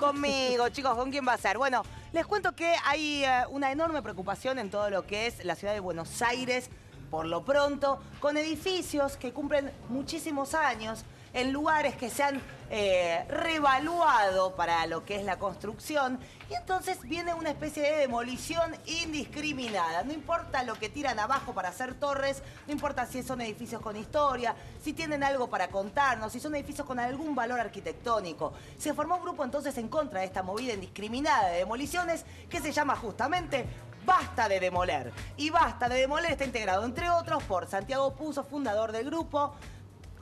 Conmigo, chicos, ¿con quién va a ser? Bueno, les cuento que hay una enorme preocupación en todo lo que es la ciudad de Buenos Aires, por lo pronto, con edificios que cumplen muchísimos años, en lugares que se han revaluado para lo que es la construcción, y entonces viene una especie de demolición indiscriminada. No importa lo que tiran abajo para hacer torres, no importa si son edificios con historia, si tienen algo para contarnos, si son edificios con algún valor arquitectónico. Se formó un grupo entonces en contra de esta movida indiscriminada de demoliciones que se llama justamente Basta de Demoler. Y Basta de Demoler está integrado, entre otros, por Santiago Puzo, fundador del grupo.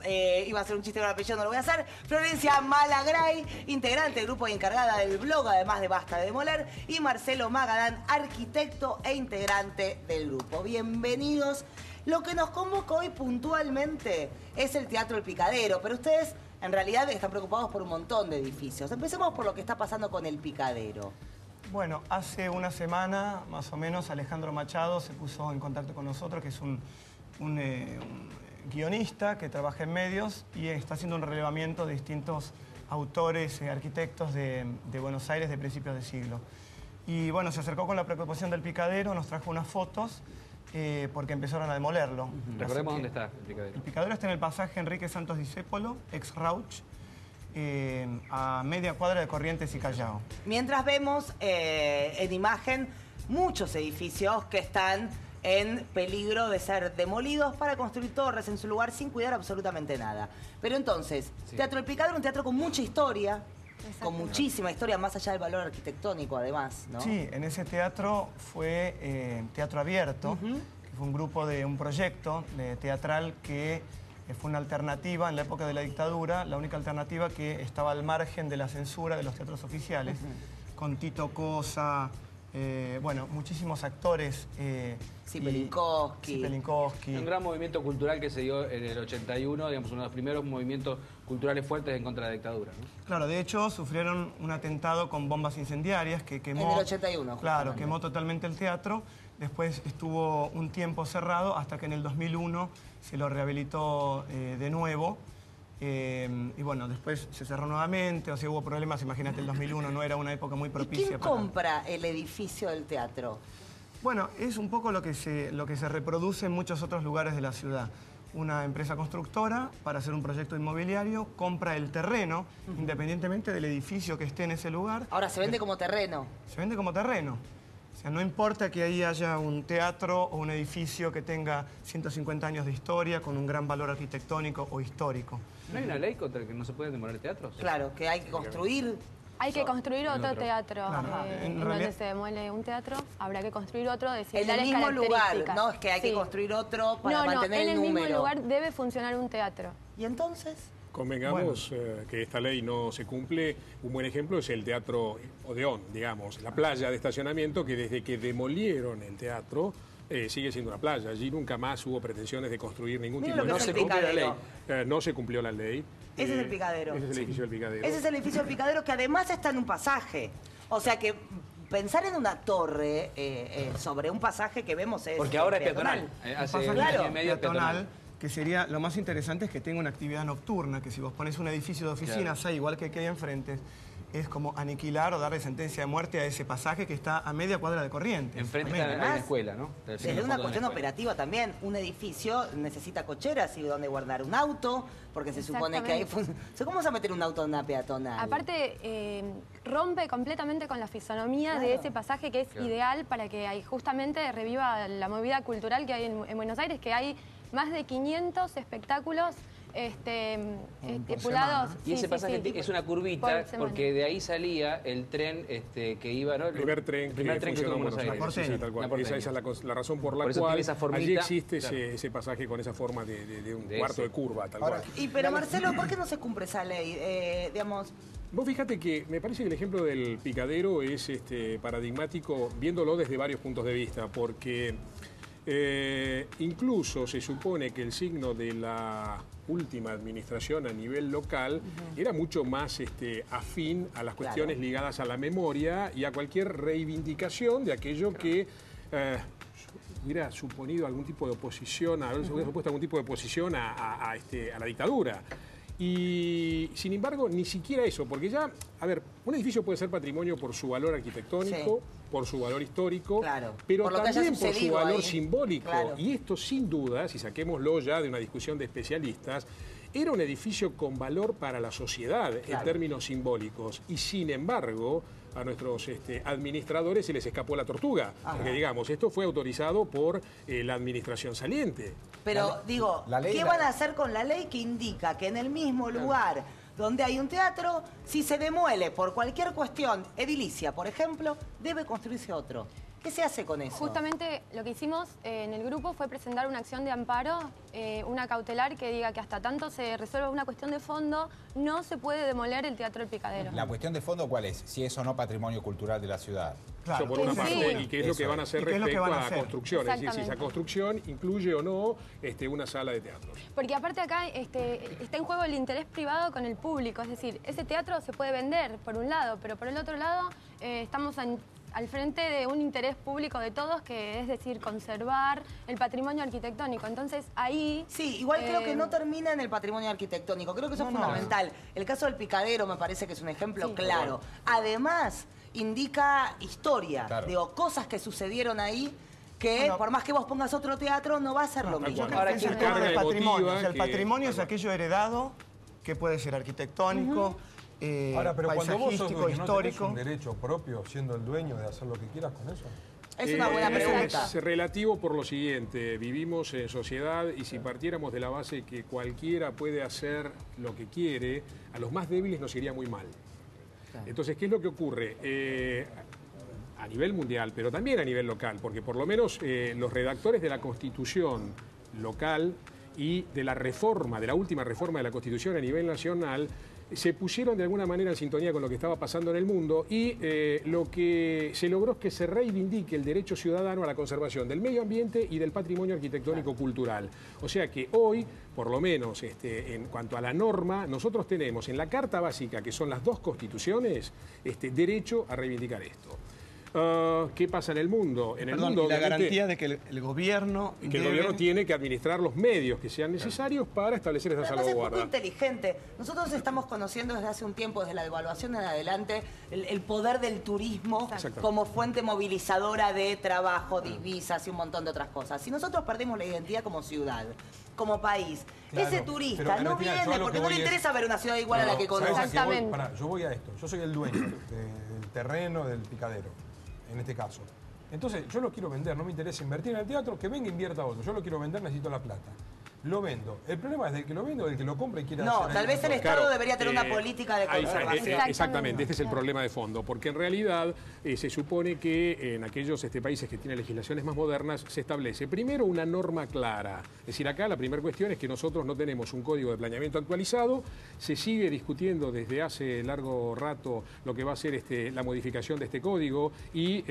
Iba a hacer un chiste con el apellido, no lo voy a hacer. Florencia Malagray, integrante del grupo y encargada del blog, además de Basta de Demoler. Y Marcelo Magadán, arquitecto e integrante del grupo. Bienvenidos. Lo que nos convoca hoy puntualmente es el Teatro El Picadero, pero ustedes en realidad están preocupados por un montón de edificios. Empecemos por lo que está pasando con El Picadero. Bueno, hace una semana, más o menos, Alejandro Machado se puso en contacto con nosotros, que es un guionista que trabaja en medios y está haciendo un relevamiento de distintos autores, arquitectos de Buenos Aires de principios de siglo. Y bueno, se acercó con la preocupación del Picadero, nos trajo unas fotos porque empezaron a demolerlo. Recordemos dónde está El Picadero. El Picadero está en el pasaje Enrique Santos Discépolo, ex Rauch, a media cuadra de Corrientes y Callao. Mientras vemos en imagen muchos edificios que están en peligro de ser demolidos para construir torres en su lugar sin cuidar absolutamente nada. Pero entonces, sí. Teatro El Picadero, un teatro con mucha historia, con muchísima historia, más allá del valor arquitectónico además, ¿no? Sí, en ese teatro fue Teatro Abierto, que fue un grupo de un proyecto teatral que fue una alternativa en la época de la dictadura, la única alternativa que estaba al margen de la censura de los teatros oficiales, con Tito Cosa, bueno, muchísimos actores. Cipelinkowski. Un gran movimiento cultural que se dio en el 81, digamos, uno de los primeros movimientos culturales fuertes en contra de la dictadura, ¿no? Claro, de hecho, sufrieron un atentado con bombas incendiarias que quemó... En el 81. Claro, quemó totalmente el teatro. Después estuvo un tiempo cerrado hasta que en el 2001 se lo rehabilitó de nuevo. Y bueno, después se cerró nuevamente, o sea, hubo problemas, imagínate, el 2001 no era una época muy propicia. ¿Y quién compra el edificio del teatro? Bueno, es un poco lo que se reproduce en muchos otros lugares de la ciudad. Una empresa constructora, para hacer un proyecto inmobiliario, compra el terreno, independientemente del edificio que esté en ese lugar. Ahora, ¿se vende como terreno? Se vende como terreno. O sea, no importa que ahí haya un teatro o un edificio que tenga 150 años de historia, con un gran valor arquitectónico o histórico. ¿No hay una ley contra el que no se pueden demoler teatros? Claro, que hay que construir... Hay que construir otro teatro. Claro. En donde se demuele un teatro, habrá que construir otro de similares en el mismo lugar, características. no es que hay que construir otro para mantener el número. En el mismo lugar debe funcionar un teatro. ¿Y entonces? Convengamos que esta ley no se cumple. Un buen ejemplo es el Teatro Odeón, digamos, la playa de estacionamiento que desde que demolieron el teatro sigue siendo una playa. Allí nunca más hubo pretensiones de construir ningún tipo de... No se cumplió la ley. No se cumplió la ley. Ese es El Picadero. Ese es el edificio del Picadero. Ese es el edificio del Picadero que además está en un pasaje. O sea que pensar en una torre sobre un pasaje que vemos es... Porque ahora es peatonal. Hace un año y medio es peatonal. Que sería, lo más interesante es que tenga una actividad nocturna, que si vos pones un edificio de oficinas, claro, igual que hay enfrente, es como aniquilar o darle sentencia de muerte a ese pasaje que está a media cuadra de Corrientes. Enfrente está la escuela, ¿no? Desde una cuestión operativa también, un edificio necesita cocheras y donde guardar un auto, porque se supone que hay... ¿Cómo vas a meter un auto en una peatonal? Aparte, rompe completamente con la fisonomía de ese pasaje que es ideal para que justamente reviva la movida cultural que hay en Buenos Aires, que hay más de 500 espectáculos estipulados. Y ese pasaje es una curvita, porque de ahí salía el tren que iba, ¿no? El primer tren que tuvo Buenos Aires. Tal cual. Esa es la razón por la cual allí existe ese pasaje con esa forma de un cuarto de curva, tal cual. Pero Marcelo, ¿por qué no se cumple esa ley? Digamos... Vos fíjate que me parece que el ejemplo del Picadero es paradigmático, viéndolo desde varios puntos de vista, porque incluso se supone que el signo de la última administración a nivel local era mucho más afín a las cuestiones ligadas a la memoria y a cualquier reivindicación de aquello que hubiera suponido algún tipo de oposición, haber supuesto algún tipo de oposición a la dictadura. Y sin embargo, ni siquiera eso, porque ya, a ver, un edificio puede ser patrimonio por su valor arquitectónico, por su valor histórico, pero por lo que haya también por su sucedido valor ahí. simbólico. Claro. Y esto, sin duda, si saquémoslo ya de una discusión de especialistas, era un edificio con valor para la sociedad en términos simbólicos. Y sin embargo, a nuestros administradores se les escapó la tortuga. Porque, digamos, esto fue autorizado por la administración saliente. Pero, digo, ¿qué van a hacer con la ley que indica que en el mismo lugar donde hay un teatro, si se demuele por cualquier cuestión edilicia, por ejemplo, debe construirse otro? ¿Qué se hace con eso? Justamente lo que hicimos en el grupo fue presentar una acción de amparo, una cautelar que diga que hasta tanto se resuelva una cuestión de fondo, no se puede demoler el Teatro El Picadero. ¿La cuestión de fondo cuál es? Si es o no patrimonio cultural de la ciudad. Claro. Eso por una parte, y qué es lo que van a hacer respecto a la hacer. construcción. Es decir, si esa construcción incluye o no una sala de teatro. Porque aparte acá está en juego el interés privado con el público, es decir, ese teatro se puede vender por un lado, pero por el otro lado estamos al frente de un interés público de todos, que es decir, conservar el patrimonio arquitectónico. Entonces ahí... Sí, igual creo que no termina en el patrimonio arquitectónico, creo que eso es fundamental. El caso del Picadero me parece que es un ejemplo claro. Además, indica historia, digo, cosas que sucedieron ahí que por más que vos pongas otro teatro no va a ser lo mismo. Yo creo que es el tema del patrimonio. O sea, el patrimonio es aquello heredado, que puede ser arquitectónico, Ahora, pero cuando vos sos dueño, histórico. ¿no tenés un derecho propio, siendo el dueño, de hacer lo que quieras con eso? Es una buena pregunta. Es relativo por lo siguiente, vivimos en sociedad y si partiéramos de la base que cualquiera puede hacer lo que quiere, a los más débiles nos iría muy mal. Entonces, ¿qué es lo que ocurre? A nivel mundial, pero también a nivel local, porque por lo menos los redactores de la Constitución local y de la reforma, de la última reforma de la Constitución a nivel nacional, se pusieron de alguna manera en sintonía con lo que estaba pasando en el mundo y lo que se logró es que se reivindique el derecho ciudadano a la conservación del medio ambiente y del patrimonio arquitectónico-cultural. O sea que hoy, por lo menos en cuanto a la norma, nosotros tenemos en la Carta Básica, que son las dos constituciones, derecho a reivindicar esto. ¿Qué pasa en el mundo? En el mundo, y la garantía de que el gobierno... Que el gobierno tiene que administrar los medios que sean necesarios para establecer esa Además salvaguarda. es poco inteligente. Nosotros estamos conociendo desde hace un tiempo, desde la devaluación en adelante, el poder del turismo como fuente movilizadora de trabajo, divisas y un montón de otras cosas. Si nosotros perdemos la identidad como ciudad, como país, ese turista no viene porque no le interesa ver una ciudad igual a la que conoce. Exactamente. Yo voy a esto. Yo soy el dueño del terreno del Picadero, en este caso. Entonces, yo lo quiero vender, no me interesa invertir en el teatro, que venga e invierta otro. Yo lo quiero vender, necesito la plata. Lo vendo. El problema es del que lo vende o del que lo compra y quiere hacer... No, tal vez el Estado debería tener una política de conservación. Exactamente, este es el problema de fondo, porque en realidad se supone que en aquellos países que tienen legislaciones más modernas se establece primero una norma clara. Es decir, acá la primera cuestión es que nosotros no tenemos un código de planeamiento actualizado, se sigue discutiendo desde hace largo rato lo que va a ser la modificación de este código y...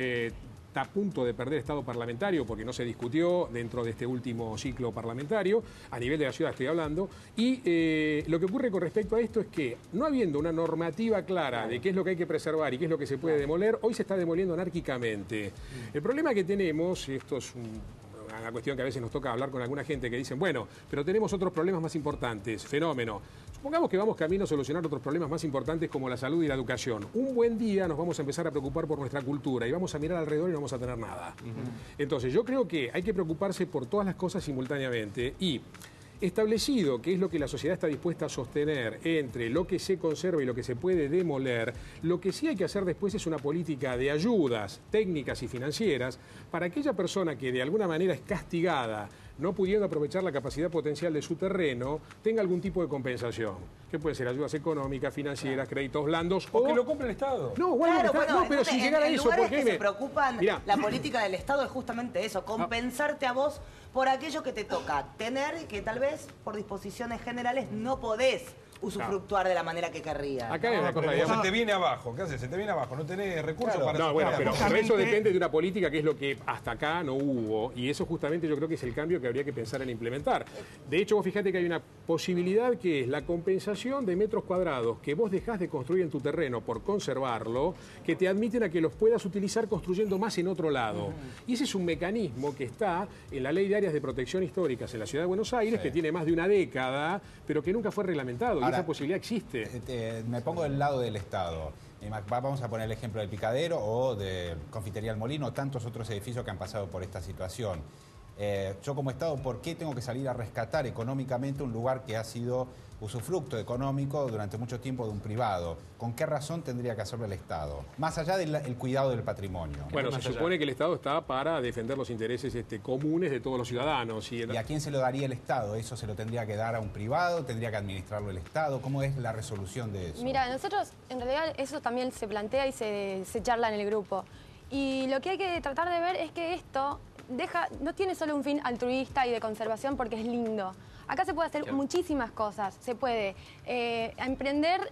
está a punto de perder estado parlamentario porque no se discutió dentro de este último ciclo parlamentario, a nivel de la ciudad estoy hablando, y lo que ocurre con respecto a esto es que, no habiendo una normativa clara de qué es lo que hay que preservar y qué es lo que se puede demoler, hoy se está demoliendo anárquicamente. El problema que tenemos, y esto es una cuestión que a veces nos toca hablar con alguna gente que dicen, bueno, pero tenemos otros problemas más importantes, fenómeno. Supongamos que vamos camino a solucionar otros problemas más importantes como la salud y la educación. Un buen día nos vamos a empezar a preocupar por nuestra cultura y vamos a mirar alrededor y no vamos a tener nada. Entonces yo creo que hay que preocuparse por todas las cosas simultáneamente y establecido qué es lo que la sociedad está dispuesta a sostener entre lo que se conserva y lo que se puede demoler, lo que sí hay que hacer después es una política de ayudas técnicas y financieras para aquella persona que de alguna manera es castigada no pudiendo aprovechar la capacidad potencial de su terreno, tenga algún tipo de compensación. Que puede ser ayudas económicas, financieras, créditos blandos o que lo compre el Estado. No, bueno, no, pero sin llegar a eso, porque que se preocupan, la política del Estado es justamente eso, compensarte a vos por aquello que te toca tener y que tal vez por disposiciones generales no podés usufructuar de la manera que querrías. Acá hay una cosa, digamos, se te viene abajo. ¿Qué haces? Se te viene abajo. No tenés recursos para... No, bueno, pero eso depende de una política que es lo que hasta acá no hubo. Y eso justamente yo creo que es el cambio que habría que pensar en implementar. De hecho, vos fijate que hay una posibilidad que es la compensación de metros cuadrados que vos dejás de construir en tu terreno por conservarlo, que te admiten a que los puedas utilizar construyendo más en otro lado. Y ese es un mecanismo que está en la Ley de Áreas de Protección Históricas en la Ciudad de Buenos Aires, que tiene más de una década, pero que nunca fue reglamentado. porque Ahora, esa posibilidad existe. Me pongo del lado del Estado. Vamos a poner el ejemplo del Picadero o de Confitería El Molino o tantos otros edificios que han pasado por esta situación. Yo como Estado, ¿por qué tengo que salir a rescatar económicamente un lugar que ha sido usufructo económico durante mucho tiempo de un privado? ¿Con qué razón tendría que hacerlo el Estado? Más allá del cuidado del patrimonio. Bueno, se supone que el Estado está para defender los intereses comunes de todos los ciudadanos. ¿Y a quién se lo daría el Estado? ¿Eso se lo tendría que dar a un privado? ¿Tendría que administrarlo el Estado? ¿Cómo es la resolución de eso? Mira, nosotros en realidad eso también se plantea y se charla en el grupo. Y lo que hay que tratar de ver es que esto no tiene solo un fin altruista y de conservación porque es lindo. Acá se puede hacer muchísimas cosas. Se puede emprender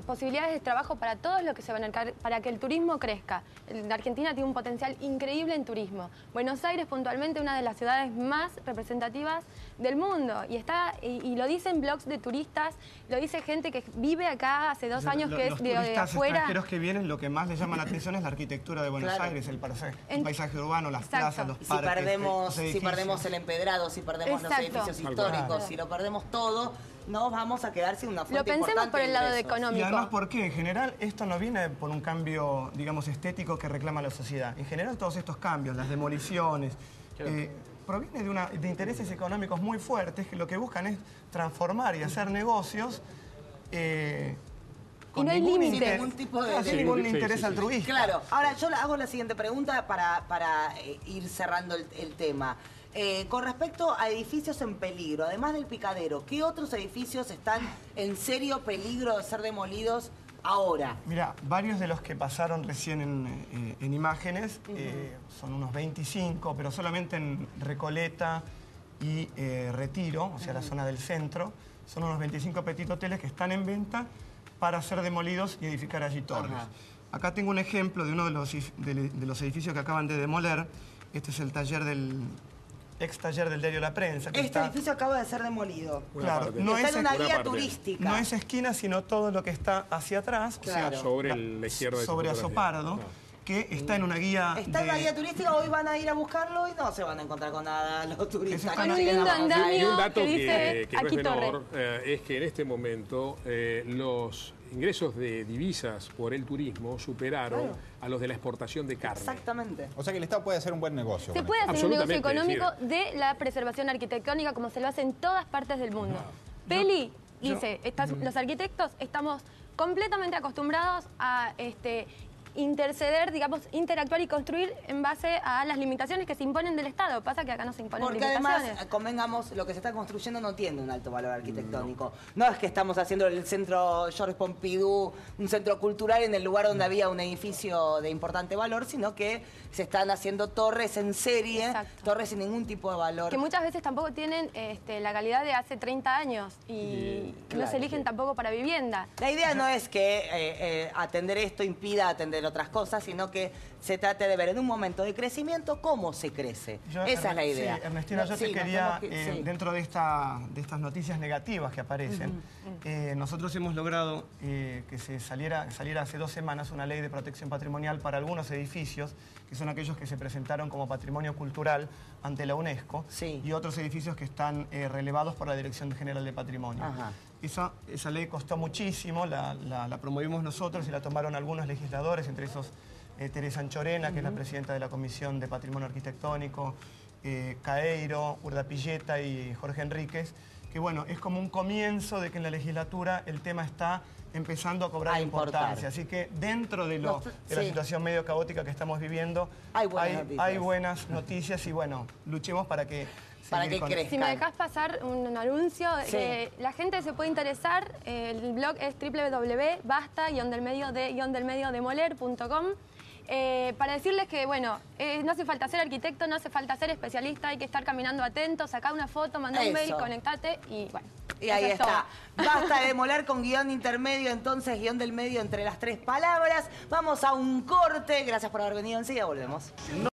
posibilidades de trabajo para todos los que se van a encargar, para que el turismo crezca. La Argentina tiene un potencial increíble en turismo. Buenos Aires, puntualmente, una de las ciudades más representativas del mundo. Y lo dicen blogs de turistas, lo dice gente que vive acá hace 2 años, que es de afuera. Los extranjeros que vienen, lo que más les llama la atención es la arquitectura de Buenos Aires, el paisaje urbano, las plazas, los parques. Si perdemos el empedrado, si perdemos los edificios históricos, si lo perdemos todo, nos vamos a quedar sin una fuente importante. Lo pensemos por el lado de económico. Y además, ¿por qué? En general, esto no viene por un cambio, digamos, estético que reclama la sociedad. En general, todos estos cambios, las demoliciones, proviene de intereses económicos muy fuertes que lo que buscan es transformar y hacer negocios y no hay límite. Sin ningún tipo de ningún interés altruista. Claro. Ahora, yo le hago la siguiente pregunta para ir cerrando el tema. Con respecto a edificios en peligro, además del Picadero, ¿qué otros edificios están en serio peligro de ser demolidos ahora? Mira, varios de los que pasaron recién en imágenes, son unos 25, pero solamente en Recoleta y Retiro, o sea, la zona del centro, son unos 25 petit hoteles que están en venta para ser demolidos y edificar allí torres. Acá tengo un ejemplo de uno de los edificios que acaban de demoler. Este es el ex taller del diario La Prensa. Este edificio acaba de ser demolido. Claro, está en una guía turística. No es esquina, sino todo lo que está hacia atrás. Claro. O sea, sobre la izquierda de sobre Azopardo, que está en una guía. Está en una guía turística, hoy van a ir a buscarlo y no se van a encontrar con nada los turistas. Con un lindo andamio. Y un dato que dice que no es aquí menor es que en este momento los ingresos de divisas por el turismo superaron a los de la exportación de carne. Exactamente. O sea que el Estado puede hacer un buen negocio. Se puede hacer un negocio económico de la preservación arquitectónica como se lo hace en todas partes del mundo. Peli dice, los arquitectos estamos completamente acostumbrados a interceder, digamos, interactuar y construir en base a las limitaciones que se imponen del Estado. Pasa que acá no se imponen limitaciones. Porque además, convengamos, lo que se está construyendo no tiene un alto valor arquitectónico. No es que estamos haciendo el centro Georges Pompidou, un centro cultural en el lugar donde había un edificio de importante valor, sino que se están haciendo torres en serie, torres sin ningún tipo de valor. Que muchas veces tampoco tienen la calidad de hace 30 años y no se eligen tampoco para vivienda. La idea no es que atender esto impida atender otras cosas, sino que se trate de ver en un momento de crecimiento cómo se crece. Esa es la idea. Sí, Ernestina, yo te quería, dentro de estas noticias negativas que aparecen, nosotros hemos logrado que saliera hace 2 semanas una ley de protección patrimonial para algunos edificios, que son aquellos que se presentaron como patrimonio cultural ante la UNESCO, y otros edificios que están relevados por la Dirección General de Patrimonio. Esa ley costó muchísimo, la promovimos nosotros y la tomaron algunos legisladores, entre esos Teresa Anchorena, que es la presidenta de la Comisión de Patrimonio Arquitectónico, Caeiro, Urdapilleta y Jorge Enríquez, que bueno, es como un comienzo de que en la legislatura el tema está empezando a cobrar importancia. Así que dentro de la situación medio caótica que estamos viviendo, hay buenas noticias y bueno, luchemos para que crezcan. Si me dejas pasar un anuncio, la gente se puede interesar, el blog es www.basta-demoler.com. Para decirles que, bueno, no hace falta ser arquitecto, no hace falta ser especialista, hay que estar caminando atentos, sacar una foto, mandar un mail, conectate y bueno. Y ahí está. Basta de demoler con guión intermedio, entonces guión del medio entre las 3 palabras. Vamos a un corte. Gracias por haber venido, enseguida volvemos.